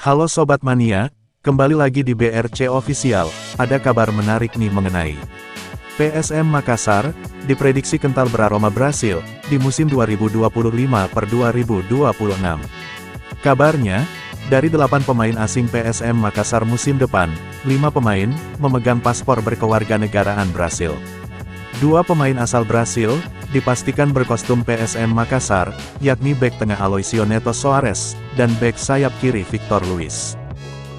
Halo Sobat Mania, kembali lagi di BRC Official. Ada kabar menarik nih mengenai PSM Makassar, diprediksi kental beraroma Brasil, di musim 2025/2026. Kabarnya, dari 8 pemain asing PSM Makassar musim depan, 5 pemain memegang paspor berkewarganegaraan Brasil. 2 pemain asal Brasil dipastikan berkostum PSM Makassar, yakni bek tengah Aloisio Neto Soares, dan bek sayap kiri Victor Luis.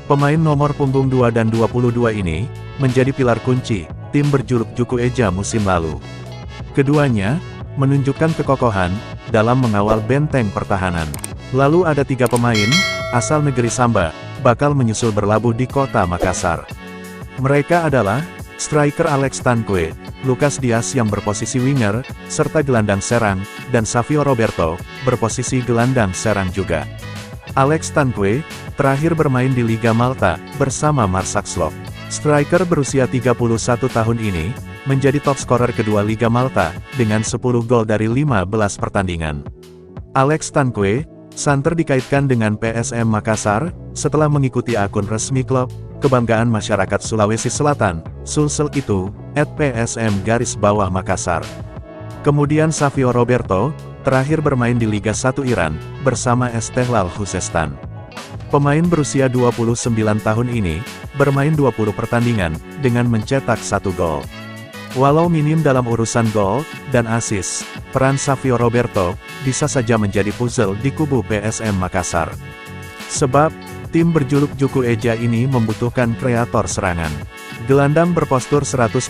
Pemain nomor punggung 2 dan 22 ini, menjadi pilar kunci tim berjuluk Juku Eja musim lalu. Keduanya, menunjukkan kekokohan dalam mengawal benteng pertahanan. Lalu ada 3 pemain, asal negeri Samba, bakal menyusul berlabuh di kota Makassar. Mereka adalah, striker Alex Tanque, Lucas Dias yang berposisi winger, serta gelandang serang, dan Savio Roberto, berposisi gelandang serang juga. Alex Tanque, terakhir bermain di Liga Malta, bersama Marsak Slov. Striker berusia 31 tahun ini, menjadi top skorer kedua Liga Malta, dengan 10 gol dari 15 pertandingan. Alex Tanque, santer dikaitkan dengan PSM Makassar, setelah mengikuti akun resmi klub, Kebanggaan Masyarakat Sulawesi Selatan, Sulsel itu, @PSM_Makassar. Kemudian Savio Roberto, terakhir bermain di Liga 1 Iran, bersama Estehlal Khuzestan. Pemain berusia 29 tahun ini, bermain 20 pertandingan, dengan mencetak 1 gol. Walau minim dalam urusan gol dan assist, peran Savio Roberto bisa saja menjadi puzzle di kubu PSM Makassar. Sebab, tim berjuluk Juku Eja ini membutuhkan kreator serangan. Gelandang berpostur 189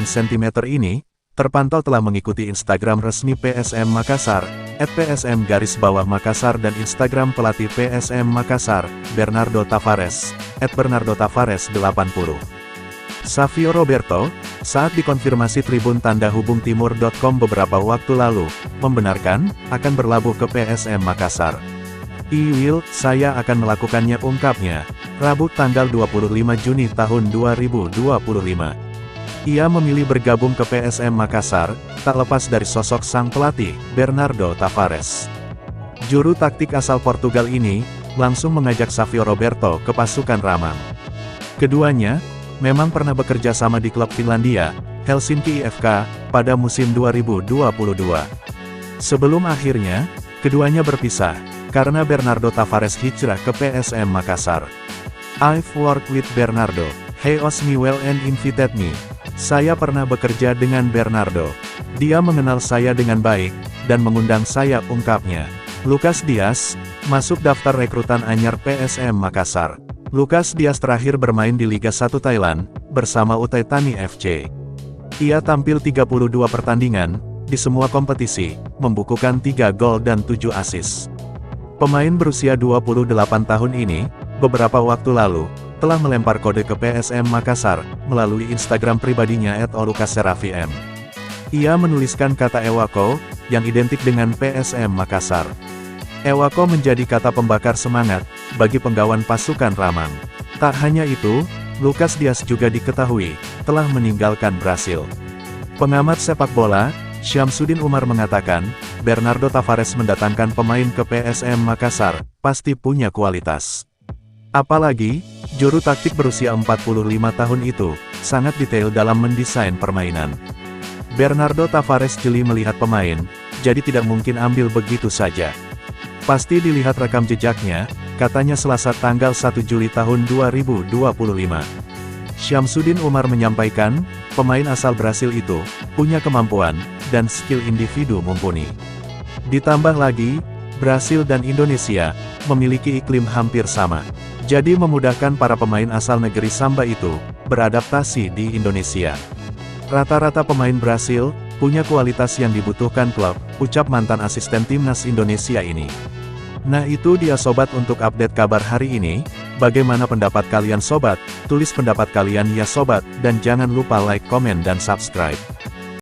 cm ini, terpantau telah mengikuti Instagram resmi PSM Makassar, @PSM_Makassar dan Instagram pelatih PSM Makassar, Bernardo Tavares, @BernardoTavares80. Savio Roberto, saat dikonfirmasi Tribun Tanda Hubung Timur.com beberapa waktu lalu, membenarkan, akan berlabuh ke PSM Makassar. Saya akan melakukannya, ungkapnya, Rabu tanggal 25 Juni tahun 2025. Ia memilih bergabung ke PSM Makassar, tak lepas dari sosok sang pelatih, Bernardo Tavares. Juru taktik asal Portugal ini, langsung mengajak Savio Roberto ke pasukan Ramang. Keduanya, memang pernah bekerja sama di klub Finlandia, Helsinki IFK, pada musim 2022. Sebelum akhirnya, keduanya berpisah, karena Bernardo Tavares hijrah ke PSM Makassar. I've worked with Bernardo. He asked me well and invited me. Saya pernah bekerja dengan Bernardo. Dia mengenal saya dengan baik, dan mengundang saya, ungkapnya. Lucas Dias, masuk daftar rekrutan anyar PSM Makassar. Lucas Dias terakhir bermain di Liga 1 Thailand, bersama Uthai Thani FC. Ia tampil 32 pertandingan, di semua kompetisi, membukukan 3 gol dan 7 assist. Pemain berusia 28 tahun ini, beberapa waktu lalu, telah melempar kode ke PSM Makassar, melalui Instagram pribadinya @olukasserafim. Ia menuliskan kata Ewako, yang identik dengan PSM Makassar. Ewako menjadi kata pembakar semangat, bagi penggawan pasukan Ramang. Tak hanya itu, Lucas Dias juga diketahui, telah meninggalkan Brasil. Pengamat sepak bola, Syamsuddin Umar mengatakan, Bernardo Tavares mendatangkan pemain ke PSM Makassar, pasti punya kualitas. Apalagi, juru taktik berusia 45 tahun itu, sangat detail dalam mendesain permainan. Bernardo Tavares jeli melihat pemain, jadi tidak mungkin ambil begitu saja. Pasti dilihat rekam jejaknya, katanya Selasa tanggal 1 Juli tahun 2025. Syamsuddin Umar menyampaikan, pemain asal Brasil itu, punya kemampuan, dan skill individu mumpuni. Ditambah lagi, Brasil dan Indonesia, memiliki iklim hampir sama. Jadi memudahkan para pemain asal negeri Samba itu, beradaptasi di Indonesia. Rata-rata pemain Brasil, punya kualitas yang dibutuhkan klub, ucap mantan asisten timnas Indonesia ini. Nah itu dia sobat untuk update kabar hari ini. Bagaimana pendapat kalian sobat? Tulis pendapat kalian ya sobat, dan jangan lupa like, komen dan subscribe.